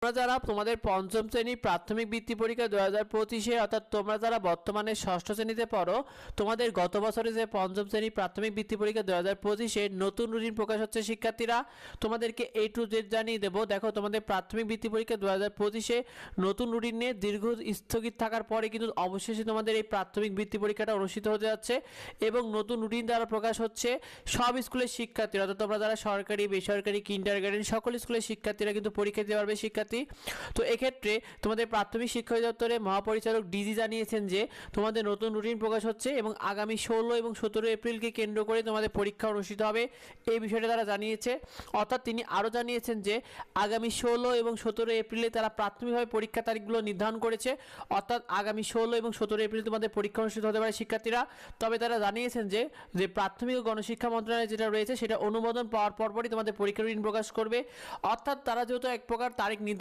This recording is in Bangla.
তোমরা যারা তোমাদের পঞ্চম শ্রেণী প্রাথমিক বৃত্তি পরীক্ষা 2025-এ অর্থাৎ তোমরা যারা বর্তমানে ষষ্ঠ শ্রেণীতে পড়ো, তোমাদের গত বছরে যে পঞ্চম শ্রেণী প্রাথমিক বৃত্তি পরীক্ষা 2025-এ নতুন রুটিন প্রকাশ হচ্ছে শিক্ষার্থীরা। তোমাদেরকে A to Z জানিয়ে দেবো। দেখো, তোমাদের প্রাথমিক বৃত্তি পরীক্ষা 2025-এ নতুন রুটিন নিয়ে দীর্ঘ স্থগিত থাকার পরে কিন্তু অবশেষে তোমাদের এই প্রাথমিক বৃত্তি পরীক্ষাটা অনুষ্ঠিত হতে যাচ্ছে এবং নতুন রুটিন দ্বারা প্রকাশ হচ্ছে সব স্কুলের শিক্ষার্থীরা, অর্থাৎ তোমরা যারা সরকারি, বেসরকারি, কিন্ডারগার্টেন সকল স্কুলের শিক্ষার্থীরা কিন্তু পরীক্ষা দিতে পারবে শিক্ষার্থী। তো এক্ষেত্রে তোমাদের প্রাথমিক শিক্ষা অধিদপ্তরের মহাপরিচালক ডিজি জানিয়েছেন যে তোমাদের নতুন রুটিন প্রকাশ হচ্ছে এবং আগামী 16 এবং 17 এপ্রিলকে কেন্দ্র করে তোমাদের পরীক্ষা অনুষ্ঠিত হবে, এই বিষয়টা তারা জানিয়েছে। অর্থাৎ তিনি আরও জানিয়েছেন যে আগামী 16 এবং 17 এপ্রিলে তারা প্রাথমিকভাবে পরীক্ষা তারিখগুলো নির্ধারণ করেছে, অর্থাৎ আগামী 16 এবং 17 এপ্রিল তোমাদের পরীক্ষা অনুষ্ঠিত হতে পারে শিক্ষার্থীরা। তবে তারা জানিয়েছেন যে প্রাথমিক ও গণশিক্ষা মন্ত্রণালয় যেটা রয়েছে সেটা অনুমোদন পাওয়ার পরপরই তোমাদের পরীক্ষার রুটিন প্রকাশ করবে। অর্থাৎ তারা যেহেতু এক প্রকার তারিখ নির্ধারণ